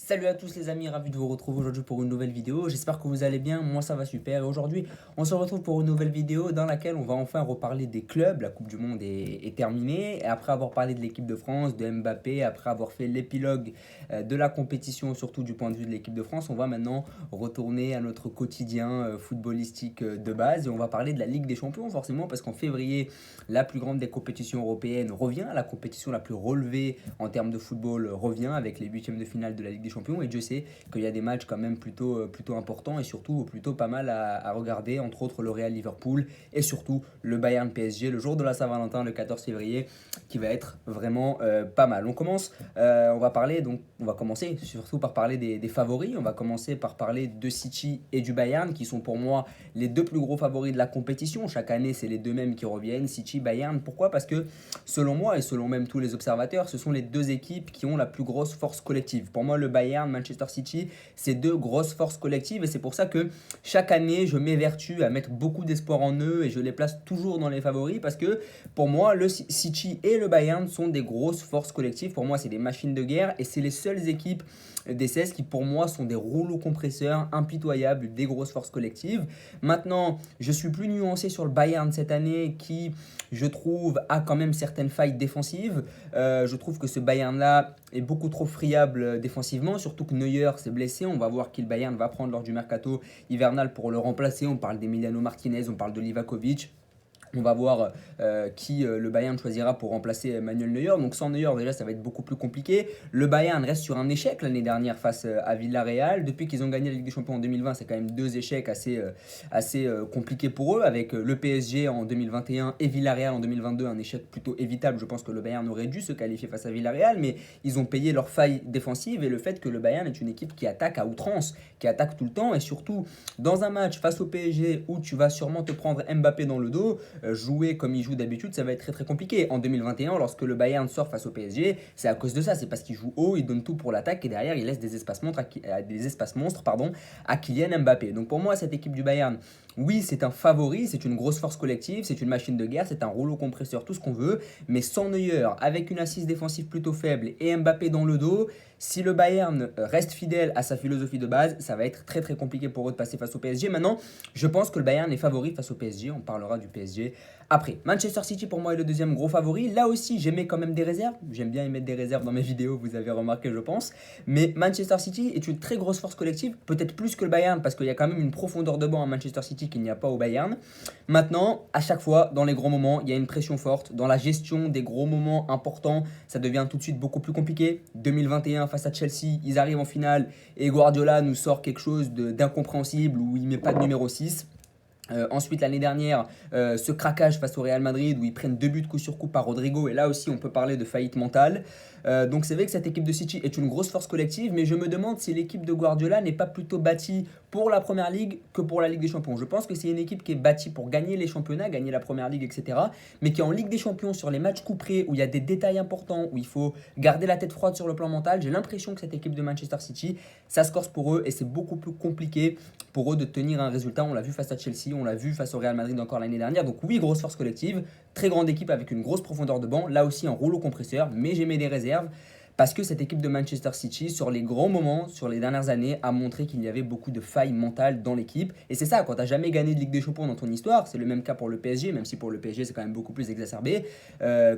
Salut à tous les amis, ravi de vous retrouver aujourd'hui pour une nouvelle vidéo. J'espère que vous allez bien, moi ça va super. Et aujourd'hui, on se retrouve pour une nouvelle vidéo dans laquelle on va enfin reparler des clubs. La Coupe du Monde est terminée. Et après avoir parlé de l'équipe de France, de Mbappé, après avoir fait l'épilogue de la compétition, surtout du point de vue de l'équipe de France, on va maintenant retourner à notre quotidien footballistique de base. Et on va parler de la Ligue des Champions forcément, parce qu'en février, la plus grande des compétitions européennes revient. La compétition la plus relevée en termes de football revient avec les huitièmes de finale de la Ligue des Champions. Et Dieu sait qu'il y a des matchs quand même plutôt importants et surtout plutôt pas mal à regarder, entre autres le Real Liverpool et surtout le Bayern PSG le jour de la Saint-Valentin, le 14 février, qui va être vraiment pas mal. On va commencer surtout par parler des favoris. On va commencer par parler de City et du Bayern, qui sont pour moi les deux plus gros favoris de la compétition. Chaque année, c'est les deux mêmes qui reviennent, City, Bayern. Pourquoi? Parce que selon moi et selon même tous les observateurs, ce sont les deux équipes qui ont la plus grosse force collective. Pour moi, le Bayern, Manchester City, c'est deux grosses forces collectives et c'est pour ça que chaque année, je m'évertue à mettre beaucoup d'espoir en eux et je les place toujours dans les favoris parce que pour moi, le City et le Bayern sont des grosses forces collectives. Pour moi, c'est des machines de guerre et c'est les seules équipes des 16 qui pour moi sont des rouleaux compresseurs impitoyables, des grosses forces collectives. Maintenant, je suis plus nuancé sur le Bayern cette année qui, je trouve, a quand même certaines failles défensives. Je trouve que ce Bayern-là est beaucoup trop friable défensivement, surtout que Neuer s'est blessé. On va voir qui le Bayern va prendre lors du mercato hivernal pour le remplacer. On parle d'Emiliano Martinez, on parle de Livakovic. On va voir qui le Bayern choisira pour remplacer Manuel Neuer. Donc sans Neuer, déjà, ça va être beaucoup plus compliqué. Le Bayern reste sur un échec l'année dernière face à Villarreal. Depuis qu'ils ont gagné la Ligue des Champions en 2020, c'est quand même deux échecs assez compliqués pour eux, avec le PSG en 2021 et Villarreal en 2022, un échec plutôt évitable. Je pense que le Bayern aurait dû se qualifier face à Villarreal, mais ils ont payé leur faille défensive et le fait que le Bayern est une équipe qui attaque à outrance, qui attaque tout le temps, et surtout dans un match face au PSG où tu vas sûrement te prendre Mbappé dans le dos, jouer comme il joue d'habitude, ça va être très très compliqué. En 2021, lorsque le Bayern sort face au PSG, c'est à cause de ça, c'est parce qu'il joue haut, il donne tout pour l'attaque et derrière il laisse des espaces monstres à Kylian Mbappé. Donc pour moi, cette équipe du Bayern, oui, c'est un favori, c'est une grosse force collective, c'est une machine de guerre, c'est un rouleau compresseur, tout ce qu'on veut, mais sans Neuer, avec une assise défensive plutôt faible et Mbappé dans le dos, si le Bayern reste fidèle à sa philosophie de base, ça va être très très compliqué pour eux de passer face au PSG. Maintenant, je pense que le Bayern est favori face au PSG, on parlera du PSG après. Manchester City pour moi est le deuxième gros favori. Là aussi, j'aimais quand même des réserves. J'aime bien émettre des réserves dans mes vidéos, vous avez remarqué, je pense. Mais Manchester City est une très grosse force collective, peut-être plus que le Bayern, parce qu'il y a quand même une profondeur de banc à Manchester City qu'il n'y a pas au Bayern. Maintenant, à chaque fois, dans les gros moments, il y a une pression forte. Dans la gestion des gros moments importants, ça devient tout de suite beaucoup plus compliqué. 2021 face à Chelsea, ils arrivent en finale et Guardiola nous sort quelque chose d'incompréhensible où il ne met pas de numéro 6. Ensuite, l'année dernière, ce craquage face au Real Madrid où ils prennent deux buts coup sur coup par Rodrigo. Et là aussi, on peut parler de faillite mentale. Donc c'est vrai que cette équipe de City est une grosse force collective, mais je me demande si l'équipe de Guardiola n'est pas plutôt bâtie pour la Première Ligue que pour la Ligue des Champions. Je pense que c'est une équipe qui est bâtie pour gagner les championnats, gagner la Première Ligue, etc. Mais qui en Ligue des Champions, sur les matchs couperés, où il y a des détails importants, où il faut garder la tête froide sur le plan mental, j'ai l'impression que cette équipe de Manchester City, ça se corse pour eux et c'est beaucoup plus compliqué pour eux de tenir un résultat. On l'a vu face à Chelsea, on l'a vu face au Real Madrid encore l'année dernière. Donc oui, grosse force collective, très grande équipe avec une grosse profondeur de banc, là aussi un rouleau compresseur, mais j'ai mis des réserves parce que cette équipe de Manchester City, sur les grands moments, sur les dernières années, a montré qu'il y avait beaucoup de failles mentales dans l'équipe. Et c'est ça, quand tu n'as jamais gagné de Ligue des Champions dans ton histoire, c'est le même cas pour le PSG, même si pour le PSG c'est quand même beaucoup plus exacerbé.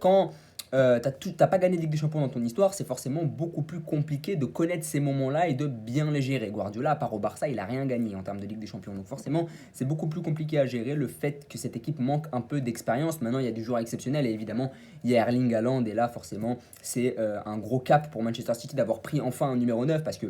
Quand t'as pas gagné de Ligue des Champions dans ton histoire, c'est forcément beaucoup plus compliqué de connaître ces moments-là et de bien les gérer. Guardiola, à part au Barça, il a rien gagné en termes de Ligue des Champions. Donc forcément, c'est beaucoup plus compliqué à gérer le fait que cette équipe manque un peu d'expérience. Maintenant, il y a des joueurs exceptionnels et évidemment, il y a Erling Haaland et là, forcément, c'est un gros cap pour Manchester City d'avoir pris enfin un numéro 9 parce que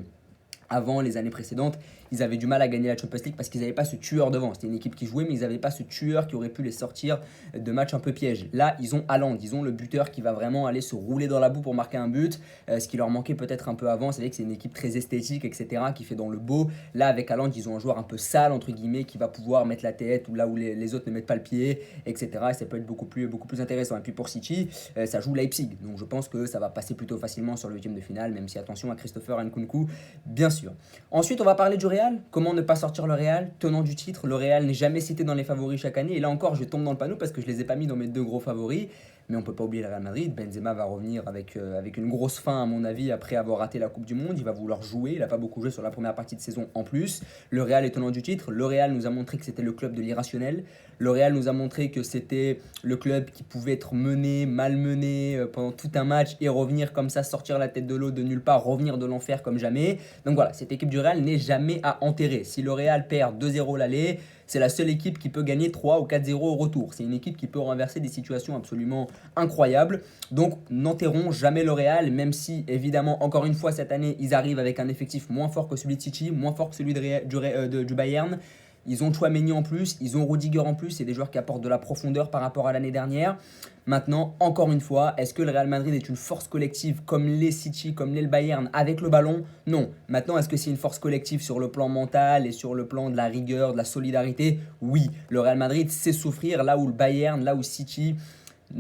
avant, les années précédentes, ils avaient du mal à gagner la Champions League parce qu'ils n'avaient pas ce tueur devant. C'était une équipe qui jouait, mais ils n'avaient pas ce tueur qui aurait pu les sortir de matchs un peu pièges. Là, ils ont Haaland, ils ont le buteur qui va vraiment aller se rouler dans la boue pour marquer un but. Ce qui leur manquait peut-être un peu avant, c'est vrai que c'est une équipe très esthétique, etc., qui fait dans le beau. Là, avec Haaland, ils ont un joueur un peu sale, entre guillemets, qui va pouvoir mettre la tête ou là où les autres ne mettent pas le pied, etc. Et ça peut être beaucoup plus intéressant. Et puis pour City, ça joue Leipzig. Donc je pense que ça va passer plutôt facilement sur le huitième de finale, même si attention à Christopher Nkunku, bien sûr. Ensuite, on va parler du Real. Comment ne pas sortir le Real, tenant du titre. Le Real n'est jamais cité dans les favoris chaque année. Et là encore, je tombe dans le panneau parce que je ne les ai pas mis dans mes deux gros favoris. Mais on ne peut pas oublier le Real Madrid. Benzema va revenir avec une grosse fin, à mon avis, après avoir raté la Coupe du Monde. Il va vouloir jouer. Il n'a pas beaucoup joué sur la première partie de saison en plus. Le Real est tenant du titre. Le Real nous a montré que c'était le club de l'irrationnel. Le Real nous a montré que c'était le club qui pouvait être mené, malmené pendant tout un match et revenir comme ça, sortir la tête de l'eau de nulle part, revenir de l'enfer comme jamais. Donc voilà, cette équipe du Real n'est jamais à enterrer. Si le Real perd 2-0 l'aller, c'est la seule équipe qui peut gagner 3 ou 4-0 au retour. C'est une équipe qui peut renverser des situations absolument incroyables. Donc n'enterrons jamais le Real, même si évidemment, encore une fois, cette année, ils arrivent avec un effectif moins fort que celui de City, moins fort que celui du Bayern. Ils ont Tchouaméni en plus, ils ont Rudiger en plus, c'est des joueurs qui apportent de la profondeur par rapport à l'année dernière. Maintenant, encore une fois, est-ce que le Real Madrid est une force collective comme les City, comme les Bayern avec le ballon? Non. Maintenant, est-ce que c'est une force collective sur le plan mental et sur le plan de la rigueur, de la solidarité? Oui. Le Real Madrid sait souffrir là où le Bayern, là où City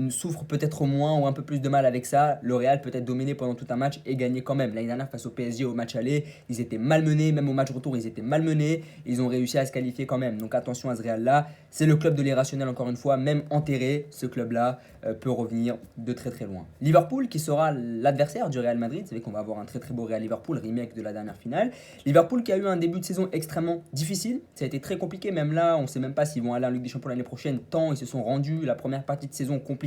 souffre peut-être moins ou un peu plus de mal avec ça. Le Real peut être dominé pendant tout un match et gagner quand même. L'année dernière face au PSG au match aller, ils étaient malmenés, même au match retour ils étaient malmenés, ils ont réussi à se qualifier quand même. Donc attention à ce Real là, c'est le club de l'irrationnel encore une fois, même enterré, ce club là peut revenir de très très loin. Liverpool qui sera l'adversaire du Real Madrid, c'est vrai qu'on va avoir un très très beau Real Liverpool, remake de la dernière finale. Liverpool qui a eu un début de saison extrêmement difficile, ça a été très compliqué, même là on ne sait même pas s'ils vont aller en Ligue des Champions l'année prochaine, tant ils se sont rendus la première partie de saison compliquée.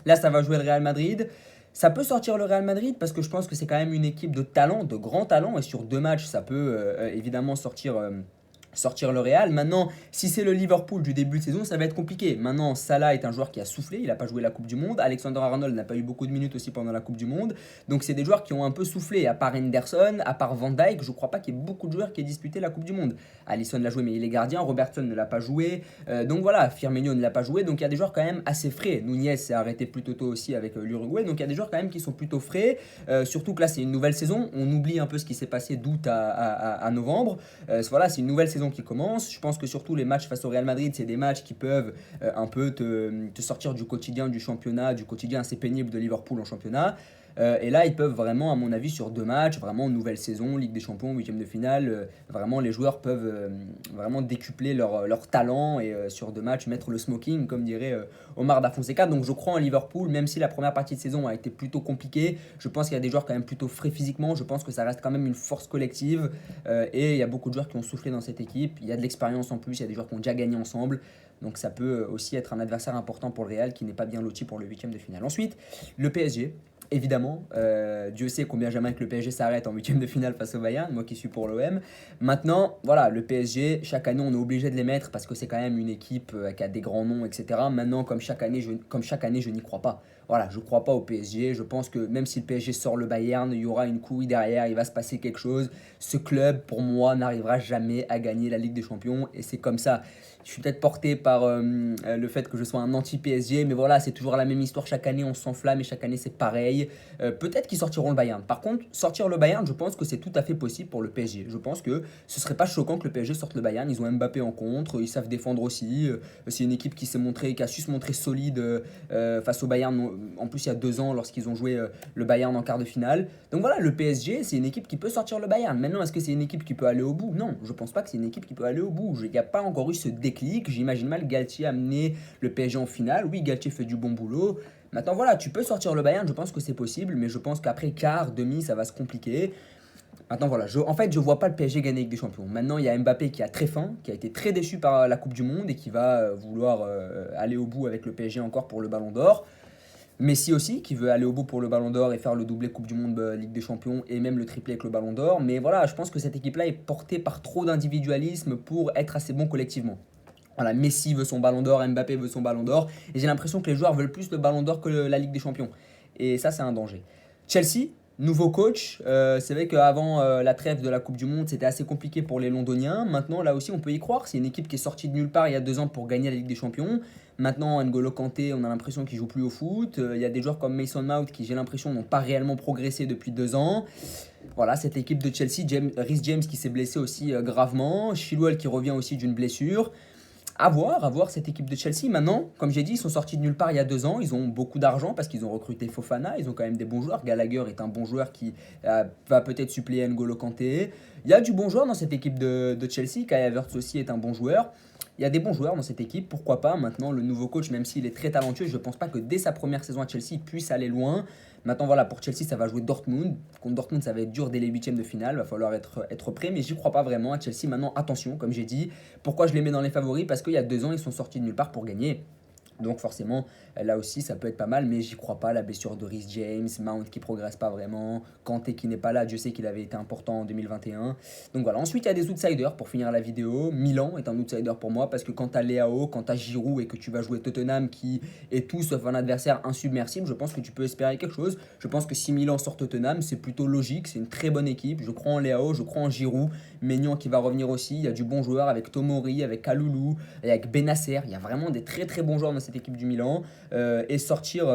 Là, ça va jouer le Real Madrid. Ça peut sortir le Real Madrid parce que je pense que c'est quand même une équipe de talent, de grand talent. Et sur 2 matchs, ça peut évidemment sortir le Real. Maintenant, si c'est le Liverpool du début de saison, ça va être compliqué. Maintenant, Salah est un joueur qui a soufflé, il n'a pas joué la Coupe du Monde. Alexander-Arnold n'a pas eu beaucoup de minutes aussi pendant la Coupe du Monde. Donc, c'est des joueurs qui ont un peu soufflé. À part Henderson, à part Van Dijk, je ne crois pas qu'il y ait beaucoup de joueurs qui aient disputé la Coupe du Monde. Alisson l'a joué, mais il est gardien. Robertson ne l'a pas joué. Donc voilà, Firmino ne l'a pas joué. Donc, il y a des joueurs quand même assez frais. Nunez s'est arrêté plutôt tôt aussi avec l'Uruguay. Donc, il y a des joueurs quand même qui sont plutôt frais. Surtout que là, c'est une nouvelle saison. On oublie un peu ce qui s'est passé d'août à novembre. Voilà, c'est une nouvelle saison qui commence. Je pense que surtout les matchs face au Real Madrid, c'est des matchs qui peuvent un peu te sortir du quotidien du championnat, du quotidien assez pénible de Liverpool en championnat. Et là, ils peuvent vraiment, à mon avis, sur 2 matchs, vraiment nouvelle saison, Ligue des Champions, huitième de finale, vraiment les joueurs peuvent vraiment décupler leur talent et sur 2 matchs mettre le smoking, comme dirait Omar Da Fonseca. Donc je crois en Liverpool, même si la première partie de saison a été plutôt compliquée. Je pense qu'il y a des joueurs quand même plutôt frais physiquement. Je pense que ça reste quand même une force collective et il y a beaucoup de joueurs qui ont soufflé dans cette équipe. Il y a de l'expérience en plus, il y a des joueurs qui ont déjà gagné ensemble. Donc ça peut aussi être un adversaire important pour le Real qui n'est pas bien loti pour le huitième de finale. Ensuite, le PSG. Évidemment, Dieu sait combien j'aimerais que le PSG s'arrête en huitième de finale face au Bayern, moi qui suis pour l'OM. Maintenant, voilà, le PSG, chaque année on est obligé de les mettre parce que c'est quand même une équipe qui a des grands noms, etc. Maintenant, comme chaque année, je n'y crois pas. Voilà, je ne crois pas au PSG. Je pense que même si le PSG sort le Bayern, il y aura une couille derrière, il va se passer quelque chose. Ce club, pour moi, n'arrivera jamais à gagner la Ligue des Champions et c'est comme ça. Je suis peut-être porté par le fait que je sois un anti-PSG, mais voilà, c'est toujours la même histoire. Chaque année, on s'enflamme et chaque année, c'est pareil. Peut-être qu'ils sortiront le Bayern. Par contre, sortir le Bayern, je pense que c'est tout à fait possible pour le PSG. Je pense que ce serait pas choquant que le PSG sorte le Bayern. Ils ont Mbappé en contre, ils savent défendre aussi. C'est une équipe qui a su se montrer solide face au Bayern. En plus, il y a 2 ans, lorsqu'ils ont joué le Bayern en quart de finale. Donc voilà, le PSG, c'est une équipe qui peut sortir le Bayern. Maintenant, est-ce que c'est une équipe qui peut aller au bout? Non, je pense pas que c'est une équipe qui peut aller au bout. Il n'y a pas encore eu ce déclic. J'imagine mal Galtier amener le PSG en finale. Oui, Galtier fait du bon boulot. Maintenant, voilà, tu peux sortir le Bayern, je pense que c'est possible, mais je pense qu'après quart, demi, ça va se compliquer. Maintenant, voilà, en fait, je vois pas le PSG gagner avec des champions. Maintenant, il y a Mbappé qui a très faim, qui a été très déçu par la Coupe du Monde et qui va vouloir aller au bout avec le PSG encore pour le Ballon d'Or. Messi aussi, qui veut aller au bout pour le Ballon d'Or et faire le doublé Coupe du Monde, Ligue des Champions et même le triplé avec le Ballon d'Or. Mais voilà, je pense que cette équipe-là est portée par trop d'individualisme pour être assez bon collectivement. Voilà, Messi veut son Ballon d'Or, Mbappé veut son Ballon d'Or, et j'ai l'impression que les joueurs veulent plus le Ballon d'Or que la Ligue des Champions. Et ça, c'est un danger. Chelsea, nouveau coach. C'est vrai qu'avant la trêve de la Coupe du Monde, c'était assez compliqué pour les Londoniens. Maintenant, là aussi, on peut y croire. C'est une équipe qui est sortie de nulle part il y a 2 ans pour gagner la Ligue des Champions. Maintenant, N'Golo Kanté, on a l'impression qu'il joue plus au foot. Il y a des joueurs comme Mason Mount qui, j'ai l'impression, n'ont pas réellement progressé depuis 2 ans. Voilà, cette équipe de Chelsea, Reece James qui s'est blessé aussi gravement. Chilwell qui revient aussi d'une blessure. À voir cette équipe de Chelsea. Maintenant, comme j'ai dit, ils sont sortis de nulle part il y a 2 ans. Ils ont beaucoup d'argent parce qu'ils ont recruté Fofana. Ils ont quand même des bons joueurs. Gallagher est un bon joueur qui va peut-être suppléer N'Golo Kanté. Il y a du bon joueur dans cette équipe de Chelsea. Kai Havertz aussi est un bon joueur. il y a des bons joueurs dans cette équipe, pourquoi pas. Maintenant, le nouveau coach, même s'il est très talentueux, je ne pense pas que dès sa première saison à Chelsea, il puisse aller loin. Maintenant, voilà, pour Chelsea, ça va jouer Dortmund. Contre Dortmund, ça va être dur dès les huitièmes de finale. Il va falloir être prêt, mais j'y crois pas vraiment à Chelsea. Maintenant, attention, comme j'ai dit. Pourquoi je les mets dans les favoris? Parce qu'il y a 2 ans, ils sont sortis de nulle part pour gagner. Donc forcément, là aussi, ça peut être pas mal, mais j'y crois pas. La blessure de Reece James, Mount qui progresse pas vraiment, Kanté qui n'est pas là, Dieu sait qu'il avait été important en 2021. Donc voilà, ensuite il y a des outsiders pour finir la vidéo. Milan est un outsider pour moi parce que quand tu as Leao, quand tu as Giroud et que tu vas jouer Tottenham qui est tout sauf un adversaire insubmersible, je pense que tu peux espérer quelque chose. Je pense que si Milan sort Tottenham, c'est plutôt logique, c'est une très bonne équipe. Je crois en Leao, je crois en Giroud, Maignan qui va revenir aussi. Il y a du bon joueur avec Tomori, avec Kaloulou, avec Benasser. Il y a vraiment des très très bons joueurs dans cette équipe du Milan. Et sortir,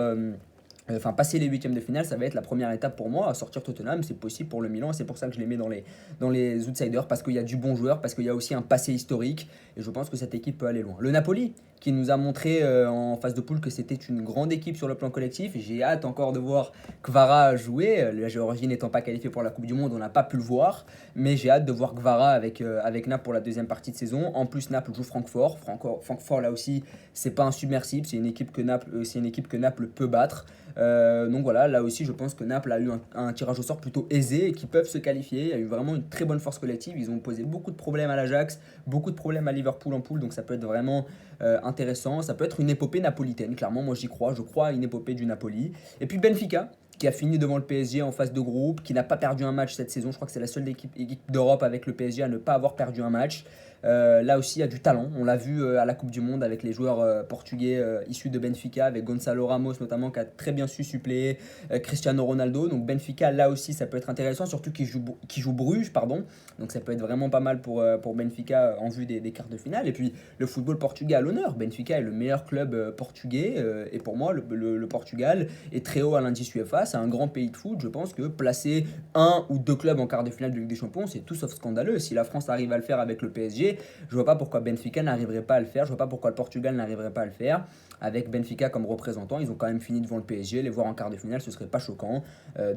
enfin passer les huitièmes de finale, ça va être la première étape pour moi. Sortir Tottenham, c'est possible pour le Milan, et c'est pour ça que je les mets dans les outsiders, parce qu'il y a du bon joueur, parce qu'il y a aussi un passé historique, et je pense que cette équipe peut aller loin. Le Napoli, qui nous a montré en phase de poule que c'était une grande équipe sur le plan collectif. J'ai hâte encore de voir Kvara jouer. La Géorgie n'étant pas qualifiée pour la Coupe du Monde, on n'a pas pu le voir, mais j'ai hâte de voir Kvara avec Naples pour la deuxième partie de saison. En plus, Naples joue Francfort. Francfort là aussi, c'est pas insubmersible, c'est une équipe que Naples peut battre. Donc voilà, là aussi je pense que Naples a eu un tirage au sort plutôt aisé et qu'ils peuvent se qualifier. Il y a eu vraiment une très bonne force collective. Ils ont posé beaucoup de problèmes à l'Ajax, beaucoup de problèmes à Liverpool en poule, donc ça peut être vraiment intéressant. Ça peut être une épopée napolitaine, clairement, moi j'y crois. Je crois à une épopée du Napoli. Et puis Benfica, qui a fini devant le PSG en phase de groupe, qui n'a pas perdu un match cette saison. Je crois que c'est la seule équipe d'Europe avec le PSG à ne pas avoir perdu un match. Là aussi, il y a du talent. On l'a vu à la Coupe du Monde avec les joueurs portugais issus de Benfica, avec Gonçalo Ramos notamment, qui a très bien su suppléer Cristiano Ronaldo. Donc Benfica, là aussi, ça peut être intéressant, surtout qu'il joue Bruges, pardon. Donc ça peut être vraiment pas mal pour Benfica en vue des quarts de finale. Et puis le football portugais à l'honneur. Benfica est le meilleur club portugais. Et pour moi, le Portugal est très haut à l'indice UEFA. C'est un grand pays de foot. Je pense que placer un ou deux clubs en quart de finale de Ligue des Champions, c'est tout sauf scandaleux. Si la France arrive à le faire avec le PSG, je vois pas pourquoi Benfica n'arriverait pas à le faire. Je vois pas pourquoi le Portugal n'arriverait pas à le faire. Avec Benfica comme représentant, ils ont quand même fini devant le PSG. Les voir en quart de finale, ce serait pas choquant.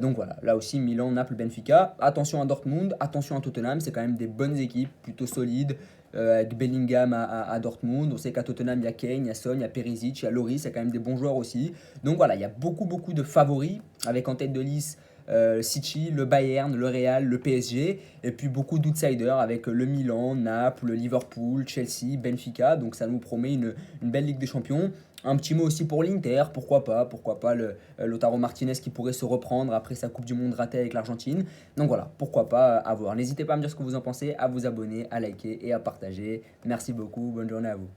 Donc voilà, là aussi Milan, Naples, Benfica. Attention à Dortmund, attention à Tottenham. C'est quand même des bonnes équipes, plutôt solides. Avec Bellingham à Dortmund. On sait qu'à Tottenham, il y a Kane, il y a Son, il y a Perisic, il y a Lloris. Il y a quand même des bons joueurs aussi. Donc voilà, il y a beaucoup de favoris. Avec en tête de liste City, le Bayern, le Real, le PSG, et puis beaucoup d'outsiders avec le Milan, Naples, le Liverpool, Chelsea, Benfica. Donc ça nous promet une belle Ligue des Champions. Un petit mot aussi pour l'Inter, pourquoi pas Lautaro Martinez qui pourrait se reprendre après sa Coupe du Monde ratée avec l'Argentine. Donc voilà, pourquoi pas à voir. N'hésitez pas à me dire ce que vous en pensez, à vous abonner, à liker et à partager. Merci beaucoup, bonne journée à vous.